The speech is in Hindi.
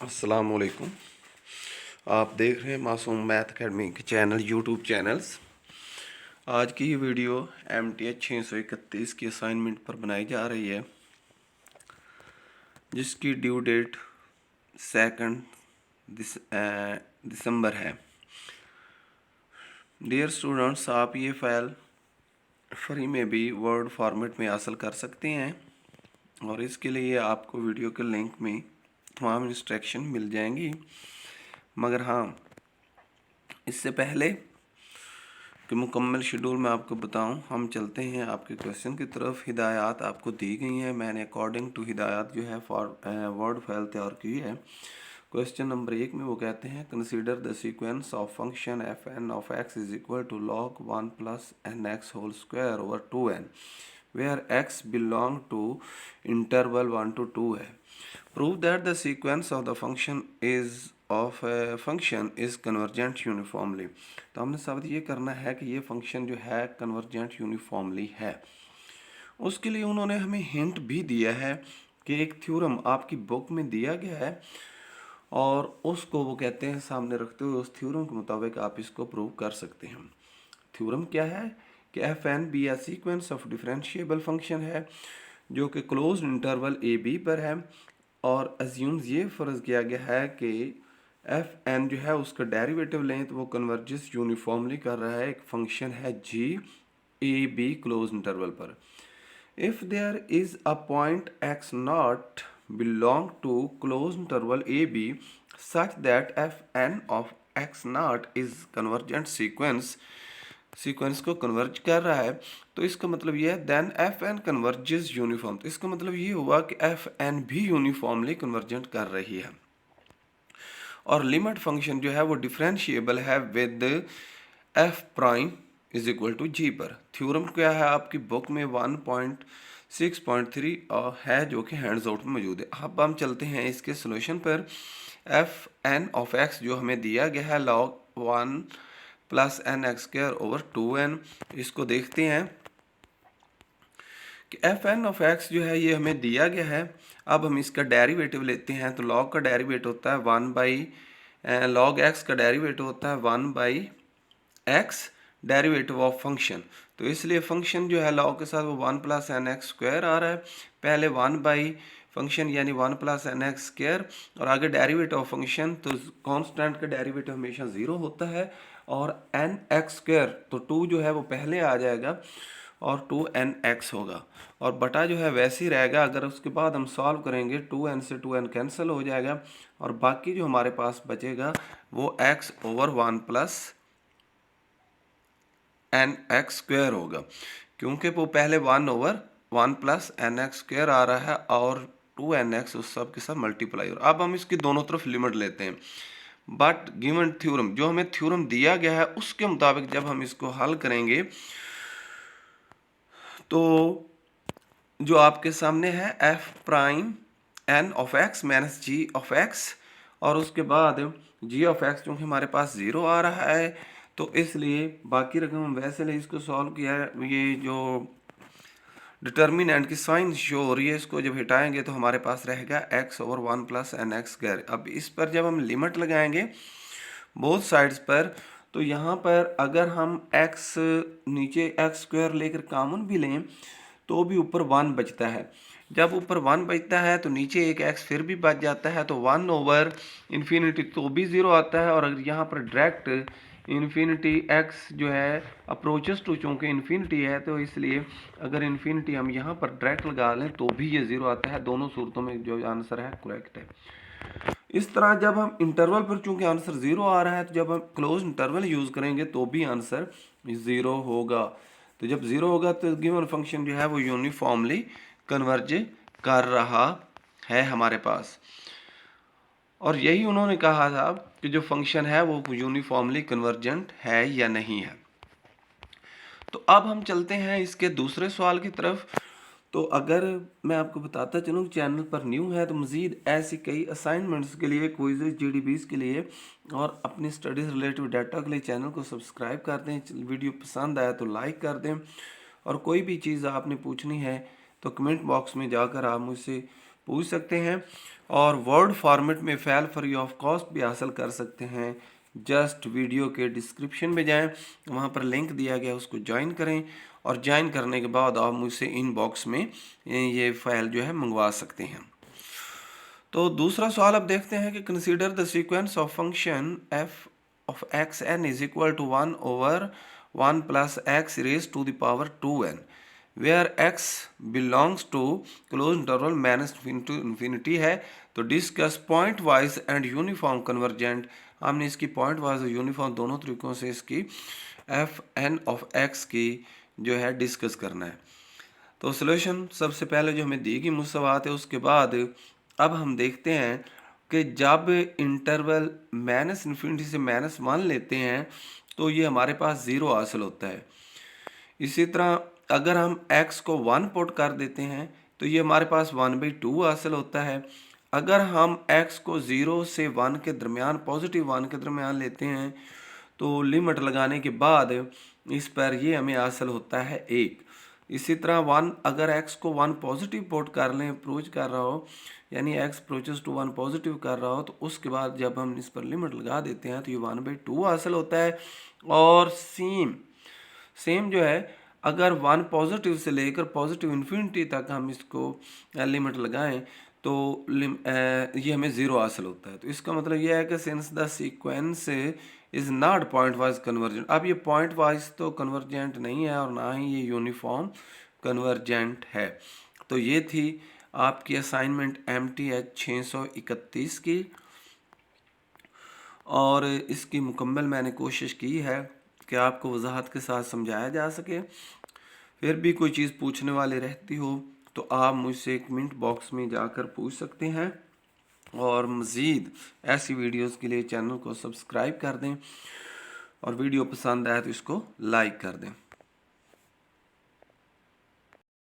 अस्सलाम वालेकुम। आप देख रहे हैं मासूम मैथ अकेडमी के चैनल यूट्यूब चैनल्स। आज की ये वीडियो MTH 631 की असाइनमेंट पर बनाई जा रही है, जिसकी ड्यू डेट 2 दिसंबर है। डियर स्टूडेंट्स, आप ये फाइल फ्री में भी वर्ड फॉर्मेट में हासिल कर सकते हैं और इसके लिए आपको वीडियो के लिंक में तमाम इंस्ट्रक्शन मिल जाएंगी। मगर हाँ, इससे पहले कि मुकम्मल शेड्यूल मैं आपको बताऊं, हम चलते हैं आपके क्वेश्चन की तरफ। हिदायत आपको दी गई हैं, मैंने अकॉर्डिंग टू हिदायत जो है वर्ड फाइल तैयार की है। क्वेश्चन नंबर 1 में वो कहते हैं, consider the sequence of function F N of X is equal to log 1 plus N X whole square over 2n where x belong to interval 1 to 2 है। Prove that the sequence of the function is convergent uniformly. तो हमने शब्द ये करना है कि ये फंक्शन जो है कन्वर्जेंट यूनिफॉर्मली है। उसके लिए उन्होंने हमें हिंट भी दिया है कि एक थ्योरम आपकी बुक में दिया गया है और उसको वो कहते हैं सामने रखते हुए उस थ्योरम के मुताबिक आप इसको प्रूव कर सकते हैं। थ्योरम क्या है कि F N be sequence of differentiable function है जो कि क्लोज्ड इंटरवल ए बी पर है, और अज्यूम्स ये फ़र्ज़ किया गया है कि एफ एन जो है उसका डेरिवेटिव लें तो वो कन्वर्जेस यूनिफॉर्मली कर रहा है। एक फंक्शन है G A B close interval पर। If there is a point X naught belong to close interval A B such that F N of X naught is convergent sequence को कन्वर्ज कर रहा है, तो इसका मतलब ये है then F N converges uniform. तो इसका मतलब ये हुआ कि एफ एन भी यूनिफॉर्मली कन्वर्जेंट कर रही है। और लिमिट फंक्शन जो है वो डिफरेंशिएबल है with f prime is equal to g पर। थ्योरम क्या है आपकी बुक में 1.6.3 है जो कि हैंड्स आउट में मौजूद है। अब हम चलते हैं इसके सोल्यूशन पर। एफ एन ऑफ एक्स जो हमें दिया गया है log 1 plus N x square over 2n, इसको देखते हैं कि एफ एन ऑफ एक्स जो है ये हमें दिया गया है। अब हम इसका डेरिवेटिव लेते हैं तो log का डेरिवेटिव होता है 1 बाई log x का डेरिवेटिव होता है 1 by x derivative of function. तो इसलिए फंक्शन जो है log के साथ वो 1 प्लस एन एक्स स्क्वायर आ रहा है। पहले 1 बाई फंक्शन यानी 1 प्लस एन एक्स स्क्वायर और आगे डेरिवेटिव ऑफ फंक्शन, तो कांस्टेंट का डेरिवेटिव हमेशा 0 होता है और एन एक्स स्क्वायर तो 2 जो है वो पहले आ जाएगा और 2nx होगा और बटा जो है वैसे ही रहेगा। अगर उसके बाद हम सॉल्व करेंगे 2n से 2n कैंसिल हो जाएगा और बाकी जो हमारे पास बचेगा वो x over 1 plus N x square होगा, क्योंकि वो पहले 1 over 1 plus N x square आ रहा है और 2nx उस सब के साथ मल्टीप्लाई। और अब हम इसकी दोनों तरफ लिमिट लेते हैं। बट गिवन थ्योरम, जो हमें थ्योरम दिया गया है उसके मुताबिक जब हम इसको हल करेंगे तो जो आपके सामने है F prime N of X minus G of X और उसके बाद जी ऑफ एक्स चूँकि हमारे पास 0 आ रहा है तो इसलिए बाकी रकम हम वैसे ले इसको सॉल्व किया है। ये जो डिटर्मिनेंट की साइन शो हो रही है इसको जब हटाएंगे तो हमारे पास रहेगा x over 1 plus N x square. अब इस पर जब हम लिमिट लगाएंगे बोथ साइड्स पर तो यहाँ पर अगर हम x नीचे एक्स स्क्वायर लेकर कॉमन भी लें तो भी ऊपर 1 बचता है। जब ऊपर 1 बचता है तो नीचे एक x फिर भी बच जाता है, तो 1 ओवर इन्फिनिटी तो भी 0 आता है। और अगर यहाँ पर डायरेक्ट इन्फिनिटी x जो है अप्रोचेस टू चूँकि इन्फिनिटी है तो इसलिए अगर इन्फिनिटी हम यहाँ पर डायरेक्ट लगा लें तो भी ये 0 आता है। दोनों सूरतों में जो आंसर है करेक्ट है। इस तरह जब हम इंटरवल पर चूंकि आंसर 0 आ रहा है तो जब हम क्लोज इंटरवल यूज़ करेंगे तो भी आंसर 0 होगा। तो जब 0 होगा तो गिवन फंक्शन जो है वो यूनिफॉर्मली कन्वर्ज कर रहा है हमारे पास। और यही उन्होंने कहा था कि जो फंक्शन है वो यूनिफॉर्मली कन्वर्जेंट है या नहीं है। तो अब हम चलते हैं इसके दूसरे सवाल की तरफ। तो अगर मैं आपको बताता चलूँ चैनल पर न्यू है तो मज़ीद ऐसी कई असाइनमेंट्स के लिए, क्विज़, जीडीबीज़ के लिए और अपनी स्टडीज़ रिलेटिव डाटा के लिए चैनल को सब्सक्राइब कर दें। वीडियो पसंद आया तो लाइक कर दें और कोई भी चीज़ आपने पूछनी है तो कमेंट बॉक्स में जाकर आप मुझसे पूछ सकते हैं। और वर्ड फॉर्मेट में फ़ाइल फ्री ऑफ कॉस्ट भी हासिल कर सकते हैं। जस्ट वीडियो के डिस्क्रिप्शन में जाएं, वहाँ पर लिंक दिया गया, उसको ज्वाइन करें और ज्वाइन करने के बाद आप मुझसे इनबॉक्स में ये फ़ाइल जो है मंगवा सकते हैं। तो दूसरा सवाल अब देखते हैं कि consider the sequence of function F of X N is equal to 1/1 plus X raise to the power 2n where x belongs to close interval minus infinity है। तो discuss pointwise and uniform convergent, हमने इसकी पॉइंट वाइज और यूनिफॉर्म दोनों तरीक़ों से इसकी एफ एन ऑफ एक्स की जो है डिस्कस करना है। तो सॉल्यूशन सबसे पहले जो हमें दी गई मुसव्वात है, उसके बाद अब हम देखते हैं कि जब इंटरवल माइनस इन्फिनिटी से -1 लेते हैं तो ये हमारे पास 0 हासिल होता है। इसी तरह अगर हम x को 1 पुट कर देते हैं तो ये हमारे पास 1/2 हासिल होता है। अगर हम x को 0 से 1 के दरमियान, पॉजिटिव 1 के दरमियान लेते हैं तो लिमिट लगाने के बाद इस पर ये हमें हासिल होता है 1। इसी तरह 1 अगर x को 1 पॉजिटिव पुट कर लें, अप्रोच कर रहा हो, यानी x अप्रोचेस टू 1 पॉजिटिव कर रहा हो, तो उसके बाद जब हम इस पर लिमिट लगा देते हैं तो ये 1/2 हासिल होता है। और सेम जो है अगर 1 पॉजिटिव से लेकर पॉजिटिव इन्फिनिटी तक हम इसको लिमिट लगाएं तो ये हमें 0 हासिल होता है। तो इसका मतलब ये है कि since the sequence is not point wise convergent, अब ये पॉइंट वाइज तो कन्वर्जेंट नहीं है और ना ही ये यूनिफॉर्म कन्वर्जेंट है। तो ये थी आपकी असाइनमेंट MTH 631 की, और इसकी मुकम्मल मैंने कोशिश की है कि आपको वजाहत के साथ समझाया जा सके। फिर भी कोई चीज़ पूछने वाले रहती हो तो आप मुझसे कमेंट बॉक्स में जाकर पूछ सकते हैं। और मज़ीद ऐसी वीडियोस के लिए चैनल को सब्सक्राइब कर दें और वीडियो पसंद आए तो इसको लाइक कर दें।